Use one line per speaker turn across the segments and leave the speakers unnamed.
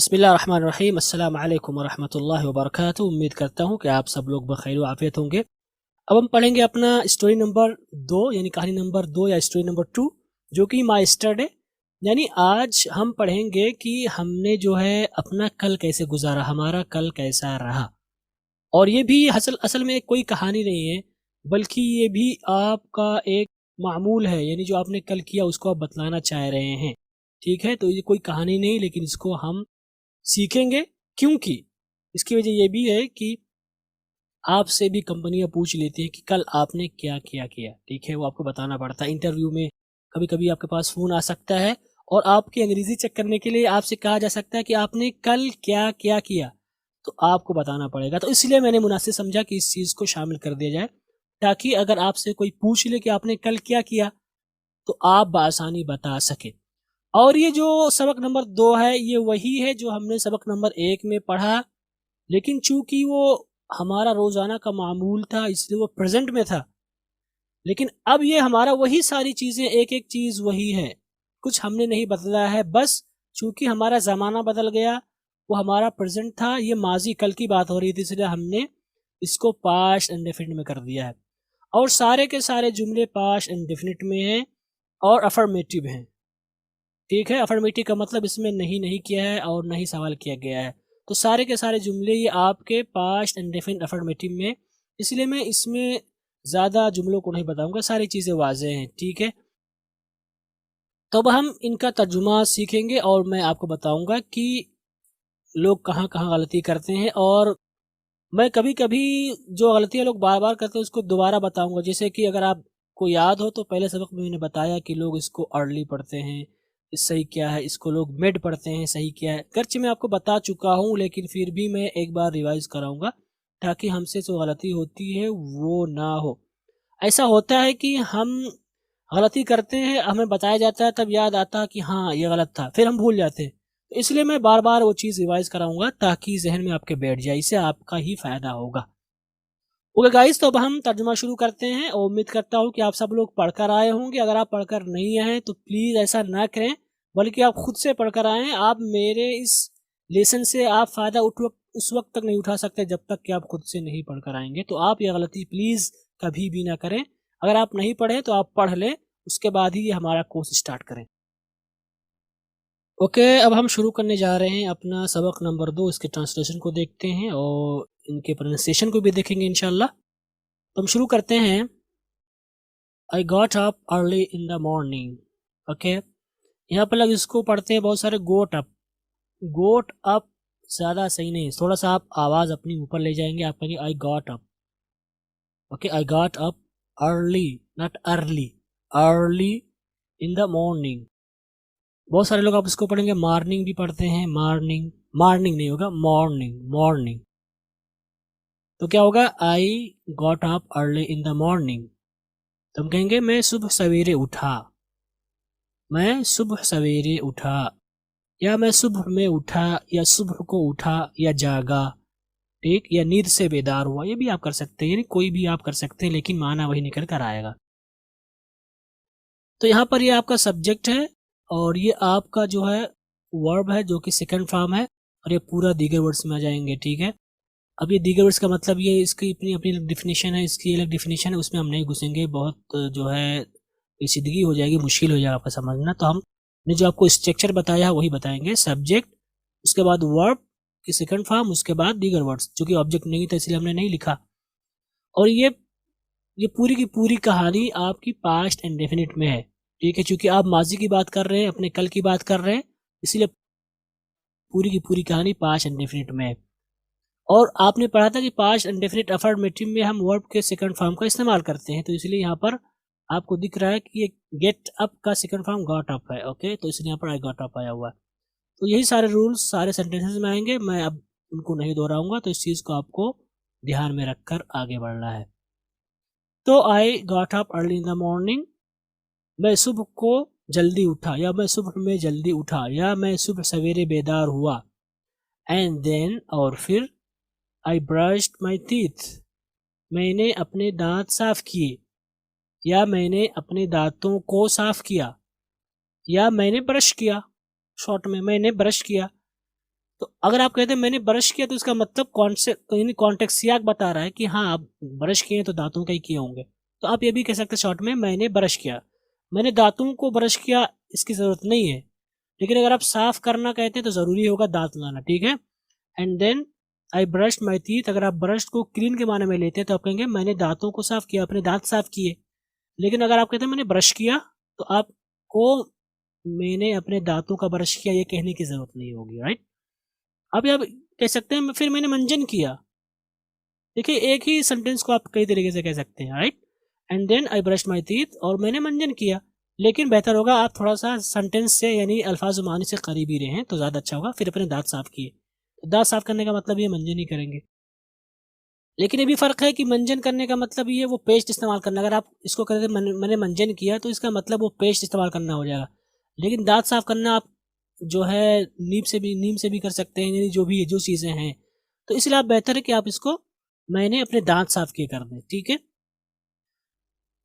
बिस्मिल्लाहिर्रहमानिर्रहीम। अस्सलाम वालेकुम वरहमतुल्लाहि वबरकातुहू। उम्मीद करता हूँ कि आप सब लोग बखैर व आफियत होंगे। अब हम पढ़ेंगे अपना स्टोरी नंबर 2 यानी कहानी नंबर 2 या स्टोरी नंबर 2 जो कि माय यस्टरडे। यानी आज हम पढ़ेंगे कि हमने जो है अपना कल कैसे गुजारा, हमारा कल कैसा रहा। और ये भी असल असल में कोई कहानी नहीं है, बल्कि ये भी आपका एक मामूल है, यानी जो आपने कल किया उसको आप बतलाना चाह रहे हैं। ठीक है, तो ये कोई कहानी नहीं, लेकिन इसको हम सीखेंगे। क्योंकि इसकी वजह ये भी है कि आपसे भी कंपनियां पूछ लेती हैं कि कल आपने क्या क्या किया। ठीक है, वो आपको बताना पड़ता है इंटरव्यू में। कभी कभी आपके पास फ़ोन आ सकता है और आपकी अंग्रेज़ी चेक करने के लिए आपसे कहा जा सकता है कि आपने कल क्या क्या किया, तो आपको बताना पड़ेगा। तो इसलिए मैंने मुनासिब समझा कि इस चीज़ को शामिल कर दिया जाए, ताकि अगर आपसे कोई पूछ ले कि आपने कल क्या किया, तो आप बआसानी बता सकें। और ये जो सबक नंबर 2 है, ये वही है जो हमने सबक नंबर 1 में पढ़ा, लेकिन चूँकि वो हमारा रोज़ाना का मामूल था, इसलिए वो प्रेज़ेंट में था। लेकिन अब ये हमारा वही सारी चीज़ें, एक-एक चीज़ वही है, कुछ हमने नहीं बदला है। बस चूँकि हमारा ज़माना बदल गया, वो हमारा प्रेज़ेंट था, ये माज़ी कल की बात हो रही थी, इसलिए हमने इसको पास्ट इंडेफ़िनिट में कर दिया है। और सारे के सारे जुमले पास्ट इंडेफ़िनिट में हैं और अफ़र्मेटिव हैं। ठीक है, अफ़र्मेटिव का मतलब इसमें नहीं किया है और नहीं सवाल किया गया है। तो सारे के सारे जुमले ये आपके पास्ट इंडेफिनिट अफ़र्मेटिव में, इसलिए मैं इसमें ज़्यादा जुमलों को नहीं बताऊँगा, सारी चीज़ें वाज़ेह हैं। ठीक है? तो अब हम इनका तर्जुमा सीखेंगे और मैं आपको बताऊँगा कि लोग कहाँ-कहाँ गलती करते हैं, और मैं कभी-कभी जो गलतियाँ लोग बार-बार करते हैं उसको दोबारा बताऊँगा। जैसे कि अगर आपको याद हो तो पहले सबक में मैंने बताया कि लोग इसको अर्ली पढ़ते हैं, इस सही क्या है, इसको लोग मिड पढ़ते हैं, सही क्या है। गर्चे मैं आपको बता चुका हूँ, लेकिन फिर भी मैं एक बार रिवाइज़ कराऊँगा, ताकि हमसे जो गलती होती है वो ना हो। ऐसा होता है कि हम गलती करते हैं, हमें बताया जाता है, तब याद आता है कि हाँ, ये गलत था, फिर हम भूल जाते हैं। तो इसलिए मैं बार-बार वो चीज़ रिवाइज़ कराऊँगा, ताकि ज़हन में आपके बैठ जाए, इससे आपका ही फ़ायदा होगा। ओके गाइस, तो अब हम तर्जुमा शुरू करते हैं और उम्मीद करता हूँ कि आप सब लोग पढ़कर आए होंगे। अगर आप पढ़कर नहीं आए हैं तो प्लीज़ ऐसा ना करें, बल्कि आप खुद से पढ़कर आएँ। आप मेरे इस लेसन से आप फ़ायदा उस वक़्त तक नहीं उठा सकते जब तक कि आप खुद से नहीं पढ़कर आएँगे। तो आप ये गलती प्लीज़ कभी भी ना करें। अगर आप नहीं पढ़े तो आप पढ़ लें, उसके बाद ही ये हमारा कोर्स स्टार्ट करें। ओके, अब हम शुरू करने जा रहे हैं अपना सबक नंबर 2। इसके ट्रांसलेशन को देखते हैं और इनके प्रोनाउंसिएशन को भी देखेंगे इंशाल्लाह। तो हम शुरू करते हैं। I got up early in the morning. Okay, यहाँ पर लोग इसको पढ़ते हैं बहुत सारे गोट अप। गोट अप ज़्यादा सही नहीं, थोड़ा सा आप आवाज़ अपनी ऊपर ले जाएंगे, आप कहेंगे I got up. Okay, I got up early, not early, early in the morning. बहुत सारे लोग आप इसको पढ़ेंगे मॉर्निंग भी पढ़ते हैं, मॉर्निंग। मॉर्निंग नहीं होगा, मॉर्निंग, मॉर्निंग। तो क्या होगा, I got up early in the morning. तो हम कहेंगे मैं सुबह सवेरे उठा, मैं सुबह सवेरे उठा, या मैं सुबह में उठा, या सुबह को उठा, या जागा। ठीक, या नींद से बेदार हुआ, ये भी आप कर सकते हैं, यानी कोई भी आप कर सकते हैं, लेकिन माना वही निकल कर आएगा। तो यहाँ पर ये आपका सब्जेक्ट है और ये आपका जो है वर्ब है, जो कि सेकंड फॉर्म है, और ये पूरा दीगर वर्ड्स में आ जाएंगे। ठीक है, अब ये दीगर वर्ड्स का मतलब ये इसकी अपनी अपनी डिफिनीशन है, इसकी अलग डिफिनीशन है, उसमें हम नहीं घुसेंगे, बहुत जो है पेचीदगी हो जाएगी, मुश्किल हो जाएगा आपका समझना। तो हमने जो आपको स्ट्रक्चर बताया है वही बताएंगे। सब्जेक्ट, उसके बाद वर्ब की सेकंड फॉर्म, उसके बाद दीगर वर्ड्स। चूँकि ऑब्जेक्ट नहीं था इसलिए हमने नहीं लिखा। और ये पूरी की पूरी कहानी आपकी पास्ट इंडेफिनिट में है। ठीक है, चूँकि आप माज़ी की बात कर रहे हैं, अपने कल की बात कर रहे हैं, इसलिए पूरी की पूरी कहानी पास्ट इंडेफिनिट में है। और आपने पढ़ा था कि पास्ट इंडेफिनिट अफर्मेटिव में हम वर्ब के सेकंड फॉर्म का इस्तेमाल करते हैं, तो इसलिए यहाँ पर आपको दिख रहा है कि ये गेट अप का सेकंड फॉर्म गॉट अप है। ओके, तो इसलिए यहाँ पर आई गॉट अप आया हुआ है। तो यही सारे रूल्स सारे सेंटेंसेस में आएंगे, मैं अब उनको नहीं दोहराऊंगा, तो इस चीज़ को आपको ध्यान में रखकर आगे बढ़ना है। तो I got up early in the morning, मैं सुबह को जल्दी उठा, या मैं सुबह में जल्दी उठा, या मैं सुबह सवेरे बेदार हुआ। एंड देन, और फिर, आई ब्रश्ड माई टीथ, मैंने अपने दांत साफ किए, या मैंने अपने दांतों को साफ किया, या मैंने ब्रश किया, शॉर्ट में मैंने ब्रश किया। तो अगर आप कहते हैं मैंने ब्रश किया तो इसका मतलब कॉन्सेप्ट यानी कॉन्टेक्स्ट सियाक बता रहा है कि हाँ आप ब्रश किए तो दांतों का ही किए होंगे। तो आप ये भी कह सकते हैं शॉर्ट में मैंने ब्रश किया, मैंने दांतों को ब्रश किया इसकी ज़रूरत नहीं है। लेकिन अगर आप साफ करना कहते हैं तो ज़रूरी होगा दांत लाना, ठीक है। And then I brushed my teeth, अगर आप ब्रश को क्लीन के माने में लेते हैं तो आप कहेंगे मैंने दांतों को साफ किया, अपने दांत साफ किए। लेकिन अगर आप कहते हैं मैंने ब्रश किया तो आपको मैंने अपने दांतों का ब्रश किया ये कहने की ज़रूरत नहीं होगी, राइट। अब आप कह सकते हैं फिर मैंने मंजन किया। देखिए एक ही सेंटेंस को आप कई तरीके से कह सकते हैं, right. And then I brush my teeth, और मैंने मंजन किया। लेकिन बेहतर होगा आप थोड़ा सा सेंटेंस से यानी अल्फाज मानी से करीबी रहें तो ज़्यादा अच्छा होगा। फिर अपने दांत साफ किए, तो दांत साफ करने का मतलब ये मंजन ही करेंगे। लेकिन ये भी फ़र्क है कि मंजन करने का मतलब ये वो पेस्ट इस्तेमाल करना। अगर आप इसको कहते मैंने मंजन किया तो इसका मतलब वो पेस्ट इस्तेमाल करना हो जाएगा। लेकिन दांत साफ करना आप जो है नीम से भी कर सकते हैं, यानी जो चीज़ें हैं। तो इसलिए आप बेहतर है कि आप इसको मैंने अपने दांत साफ किए कर दें, ठीक है।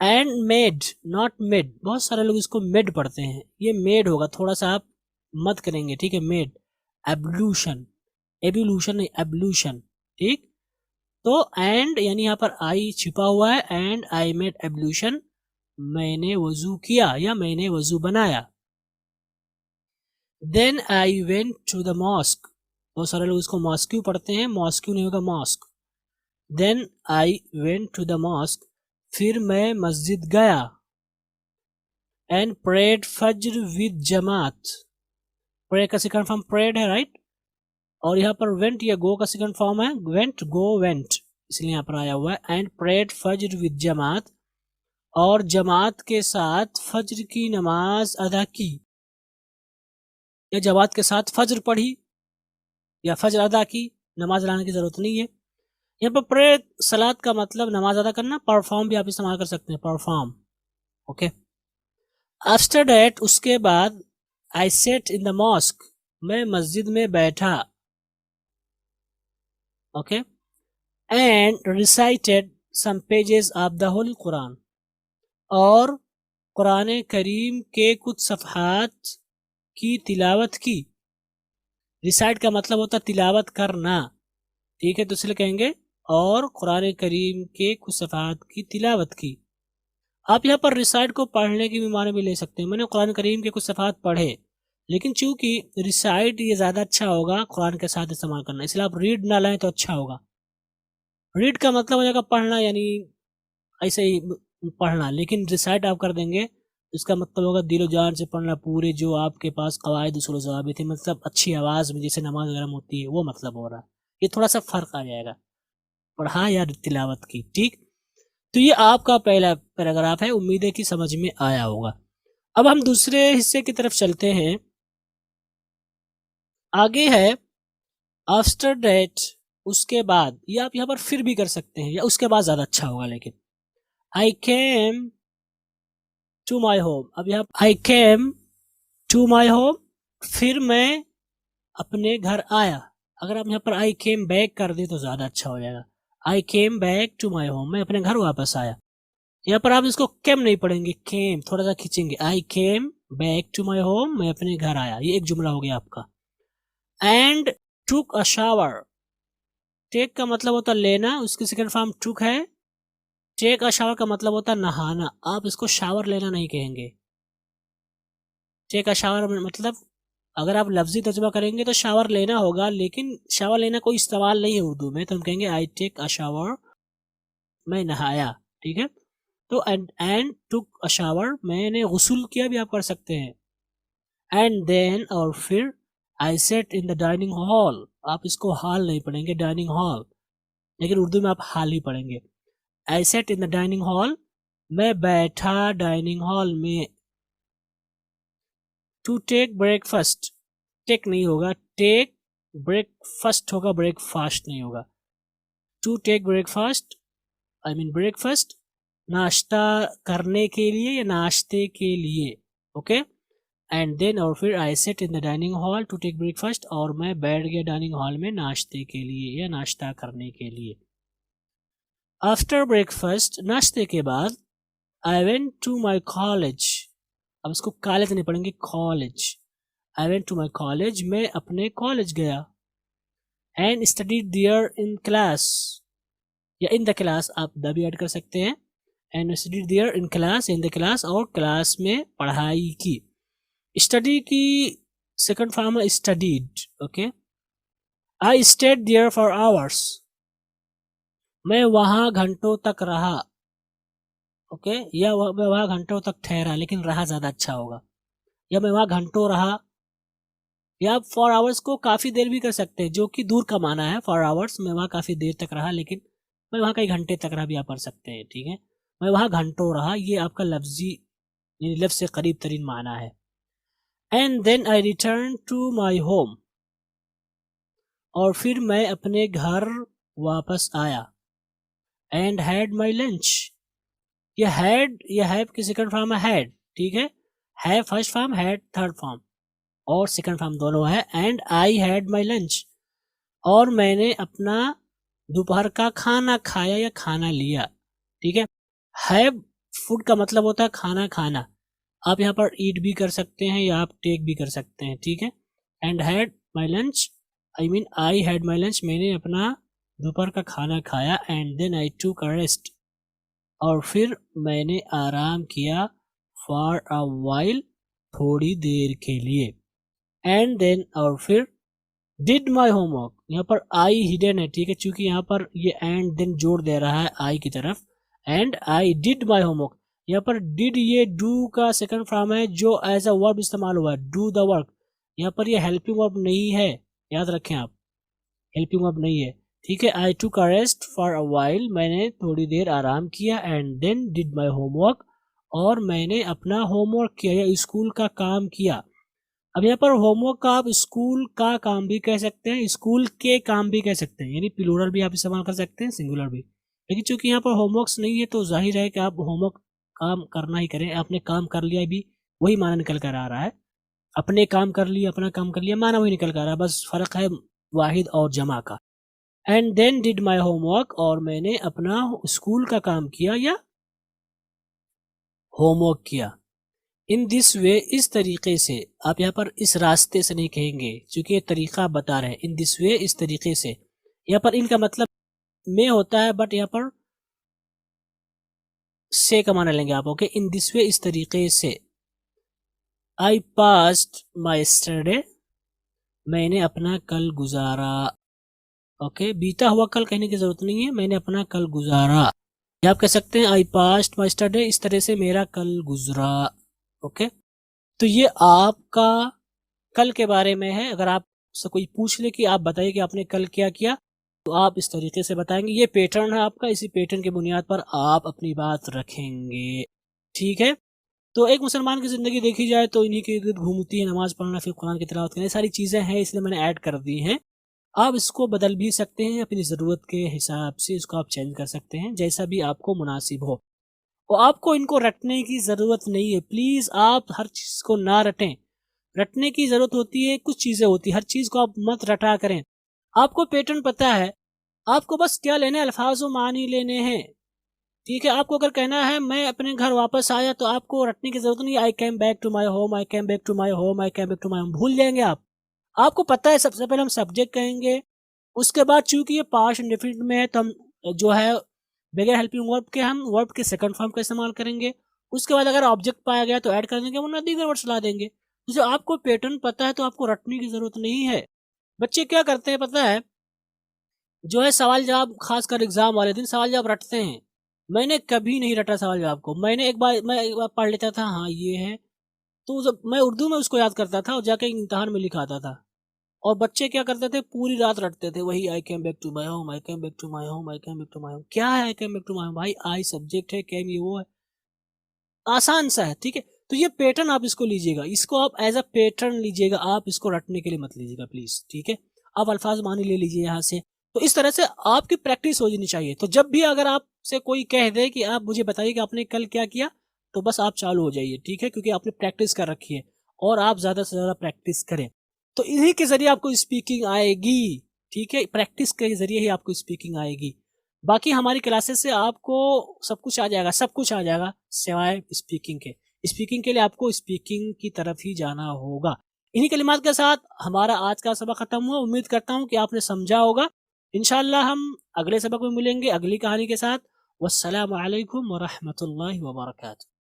एंड मेड नॉट मेड, बहुत सारे लोग इसको मेड पढ़ते हैं, ये मेड होगा, थोड़ा सा आप मत करेंगे, ठीक है। मेड एब्लूशन, एब्लूशन नहीं एब्लूशन, ठीक। तो एंड यानी यहाँ पर आई छिपा हुआ है, एंड आई मेड एब्लूशन, मैंने वजू किया या मैंने वजू बनाया। Then I went to the mosque, बहुत सारे लोग इसको मॉस्क्यू पढ़ते हैं, मॉस्क्यू नहीं होगा mosque. Then I went to the mosque, फिर मैं मस्जिद गया। एंड प्रेड फज्र विद जमात, प्रे का सेकंड फॉर्म प्रेड है, राइट। और यहाँ पर वेंट या गो का सेकंड फॉर्म है वेंट, गो वेंट, इसलिए यहाँ पर आया हुआ है। एंड प्रेड फज्र विद जमात, और जमात के साथ फज्र की नमाज अदा की, या जमात के साथ फज्र पढ़ी या फज्र अदा की, नमाज लाने की जरूरत नहीं है। यहाँ पर प्रे सलात का मतलब नमाज अदा करना, परफॉर्म भी आप इस्तेमाल कर सकते हैं, परफॉर्म, ओके। आफ्टर दैट, उसके बाद, I set in the mosque, मैं मस्जिद में बैठा, okay. And recited some pages of the holy Quran, और कुरान करीम के कुछ सफ़हात की तिलावत की। रिसाइट का मतलब होता है तिलावत करना, ठीक है। तो इसलिए कहेंगे और कुरान करीम के कुछ सफ़हात की तिलावत की। आप यहाँ पर रिसाइट को पढ़ने की भी माने भी ले सकते हैं, मैंने कुरान करीम के कुछ सफ़हात पढ़े। लेकिन चूंकि रिसाइट ये ज़्यादा अच्छा होगा कुरान के साथ इस्तेमाल करना, इसलिए आप रीड ना लाएं तो अच्छा होगा। रीड का मतलब हो जाएगा पढ़ना, यानी ऐसे ही पढ़ना। लेकिन रिसाइट आप कर देंगे इसका मतलब होगा दिलो जान से पढ़ना, पूरे जो आपके पास कवायद उसूल ज़वाबित थे, मतलब अच्छी आवाज़ में जैसे नमाज वगैरह में होती है, वो मतलब हो रहा है। ये थोड़ा सा फ़र्क आ जाएगा, पढ़ा या तिलावत की, ठीक। तो ये आपका पहला पैराग्राफ है, उम्मीद है कि समझ में आया होगा। अब हम दूसरे हिस्से की तरफ चलते हैं। आगे है आफ्टर दैट, उसके बाद, ये आप यहाँ पर फिर भी कर सकते हैं, या उसके बाद ज़्यादा अच्छा होगा। लेकिन आई केम टू माई होम, अब यहाँ आई केम टू माई होम, फिर मैं अपने घर आया। अगर आप यहाँ पर आई केम बैक कर दे तो ज़्यादा अच्छा हो जाएगा। I came back to my home, मैं अपने घर वापस आया। यहाँ पर आप इसको केम नहीं पढ़ेंगे, केम थोड़ा सा खींचेंगे। I came back to my home, मैं अपने घर आया, ये एक जुमला हो गया आपका। And took a shower, take का मतलब होता लेना, उसकी सेकंड फॉर्म टुक है। टेक अ शावर का मतलब होता नहाना, आप इसको शावर लेना नहीं कहेंगे। टेक अ शावर मतलब अगर आप लफ्जी तर्जुमा करेंगे तो शावर लेना होगा, लेकिन शावर लेना कोई इस्तेमाल नहीं है उर्दू में, तो हम कहेंगे आई टेक अ शावर, मैं नहाया, ठीक है। तो एंड टुक अ शावर, मैंने गुस्ल किया भी आप कर सकते हैं। एंड देन, और फिर, I set in the dining hall, आप इसको हॉल नहीं पढ़ेंगे, डाइनिंग हॉल, लेकिन उर्दू में आप हाल ही पढ़ेंगे। I set in the dining hall, मैं बैठा डाइनिंग हॉल में। टू टेक ब्रेकफास्ट, टेक नहीं होगा, टेक ब्रेकफास्ट होगा, ब्रेकफास्ट नहीं होगा। To take breakfast, I mean breakfast, नाश्ता करने के लिए या नाश्ते के लिए, ओके। एंड देन, और फिर, I set in the dining hall to take breakfast, और मैं बैठ गया डाइनिंग हॉल में नाश्ते के लिए या नाश्ता करने के लिए। आफ्टर ब्रेकफास्ट, नाश्ते के बाद, I went to my college, अब इसको कॉलेज नहीं पढ़ेंगे, college. I went to my college, मैं अपने कॉलेज गया। And studied there in class, या इन द क्लास आप द भी ऐड कर सकते हैं। And studied there in class, in the class, और क्लास में पढ़ाई की। स्टडी की सेकंड फॉर्म है studied. Okay, I stayed there for hours, मैं वहां घंटों तक रहा। ओके, या मैं वहां घंटों तक ठहरा, लेकिन रहा ज्यादा अच्छा होगा। या मैं वहां घंटों रहा, या फॉर आवर्स को काफी देर भी कर सकते हैं, जो कि दूर का माना है। फॉर आवर्स मैं वहां काफी देर तक रहा, लेकिन मैं वहां कई घंटे तक रहा भी आप पढ़ सकते हैं। ठीक है, मैं वहां घंटों रहा, ये आपका लफ्जी यानी लफ्ज से करीब तरीन माना है। And then I return to my home, और फिर मैं अपने घर वापस आया। एंड हैड माई लंच, ये हैड, ये हैव की सेकंड फॉर्म है हैड। ठीक है, have first form, had third form, और सेकंड फॉर्म दोनों है। And I had my lunch, और मैंने अपना दोपहर का खाना खाया या खाना लिया। ठीक है, हैव फूड का मतलब होता है खाना खाना, आप यहाँ पर ईट भी कर सकते हैं या आप टेक भी कर सकते हैं। ठीक है, and had my lunch, I mean I had my lunch, मैंने अपना दोपहर का खाना खाया। And then I took a rest, और फिर मैंने आराम किया। फॉर अ वाइल, थोड़ी देर के लिए। एंड देन, और फिर डिड माई होमवर्क, यहाँ पर आई हिडन है। ठीक है, क्योंकि यहाँ पर ये एंड देन जोड़ दे रहा है आई की तरफ। And I did my homework, यहाँ पर डिड ये डू का सेकंड फॉर्म है, जो एज अ वर्ब इस्तेमाल हुआ है, डू द वर्क। यहाँ पर ये हेल्पिंग वर्ब नहीं है, याद रखें आप, हेल्पिंग वर्ब नहीं है। ठीक है, I took a rest for a while, मैंने थोड़ी देर आराम किया। And then did my homework, और मैंने अपना होमवर्क किया या स्कूल का काम किया। अब यहाँ पर होमवर्क का आप स्कूल का काम भी कह सकते हैं, स्कूल के काम भी कह सकते हैं, यानी प्लूरल भी आप इस्तेमाल कर सकते हैं, सिंगुलर भी। लेकिन चूंकि यहाँ पर होमवर्क्स नहीं है, तो जाहिर है कि आप होमवर्क काम करना ही करें। आपने काम कर लिया भी, वही माना निकल कर आ रहा है। अपने काम कर लिया, अपना काम कर लिया, माना वही निकल कर आ रहा है, बस फर्क है वाहिद और जमा का। And then did my homework, और मैंने अपना स्कूल का काम किया या होमवर्क किया। इन दिस वे, इस तरीके से। आप यहाँ पर इस रास्ते से नहीं कहेंगे, क्योंकि ये तरीका बता रहे हैं। इन दिस वे, इस तरीके से, यहाँ पर इनका मतलब में होता है, बट यहाँ पर से का माना लेंगे आप। ओके, इन दिस वे, इस तरीके से। आई पास्ड माई यस्टरडे, मैंने अपना कल गुजारा। ओके, बीता हुआ कल कहने की जरूरत नहीं है, मैंने अपना कल गुजारा। या आप कह सकते हैं आई पास्ड माई यस्टरडे, इस तरह से मेरा कल गुजरा। ओके, तो ये आपका कल के बारे में है। अगर आपसे कोई पूछ ले कि आप बताइए कि आपने कल क्या किया, तो आप इस तरीके से बताएंगे। ये पैटर्न है आपका, इसी पैटर्न की बुनियाद पर आप अपनी बात रखेंगे। ठीक है, तो एक मुसलमान की ज़िंदगी देखी जाए तो इन्हीं के इर्द गिर्द घूमती है। नमाज पढ़ना, फिर कुरान की तिलावत करना, सारी चीज़ें हैं, इसलिए मैंने ऐड कर दी हैं। आप इसको बदल भी सकते हैं अपनी ज़रूरत के हिसाब से, इसको आप चेंज कर सकते हैं, जैसा भी आपको मुनासिब हो। और आपको इनको रटने की ज़रूरत नहीं है। प्लीज़ आप हर चीज़ को ना रटें। रटने की ज़रूरत होती है, कुछ चीज़ें होती है, हर चीज़ को आप मत रटा करें। आपको पैटर्न पता है, आपको बस क्या लेने, अल्फाज व मानी लेने हैं। ठीक है, आपको अगर कहना है मैं अपने घर वापस आया, तो आपको रटने की जरूरत नहीं। I came back to my home, I came back to my home, I came back to my home, भूल जाएंगे आप। आपको पता है, सबसे पहले हम सब्जेक्ट कहेंगे, उसके बाद चूंकि ये पास्ट इंडेफिनिट में है, तो हम जो है बगैर हेल्पिंग वर्ब के हम वर्ब के सेकंड फॉर्म का इस्तेमाल करेंगे। उसके बाद अगर ऑब्जेक्ट पाया गया तो ऐड कर देंगे, वरना दीगर वर्ड्स ला देंगे। तो जो आपको पैटर्न पता है, तो आपको रटने की जरूरत नहीं है। बच्चे क्या करते हैं पता है, जो है सवाल जवाब, खासकर एग्जाम वाले दिन सवाल जवाब रटते हैं। मैंने कभी नहीं रटा सवाल जवाब को। मैं एक बार पढ़ लेता था, हाँ ये है, तो जब मैं उर्दू में उसको याद करता था और जाके इम्तिहान में लिखाता था। और बच्चे क्या करते थे, पूरी रात रटते थे वही, I came back to my home, I came back to my home, I came back to my home. क्या है I came back to my home? भाई आई सब्जेक्ट है, कैम ये वो है, आसान सा है। ठीक है, तो ये पैटर्न आप इसको लीजिएगा, इसको आप एज अ पैटर्न लीजिएगा, आप इसको रटने के लिए मत लीजिएगा प्लीज। ठीक है, आप अल्फाज मानी ले लीजिए यहाँ से। तो इस तरह से आपकी प्रैक्टिस हो जानी चाहिए। तो जब भी अगर आपसे कोई कह दे कि आप मुझे बताइए कि आपने कल क्या किया, तो बस आप चालू हो जाइए। ठीक है, क्योंकि आपने प्रैक्टिस कर रखी है, और आप ज्यादा से ज्यादा प्रैक्टिस करें, तो इन्हीं के जरिए आपको स्पीकिंग आएगी। ठीक है, प्रैक्टिस के जरिए ही आपको स्पीकिंग आएगी। बाकी हमारी क्लासेस से आपको सब कुछ आ जाएगा, सब कुछ आ जाएगा सिवाय स्पीकिंग के। स्पीकिंग के लिए आपको स्पीकिंग की तरफ ही जाना होगा। इन्हीं कलिमात के साथ हमारा आज का सबक ख़त्म हुआ। उम्मीद करता हूँ कि आपने समझा होगा। इंशाअल्लाह हम अगले सबक में मिलेंगे अगली कहानी के साथ। वस्सलामु अलैकुम व रहमतुल्लाहि व बरकातुहू।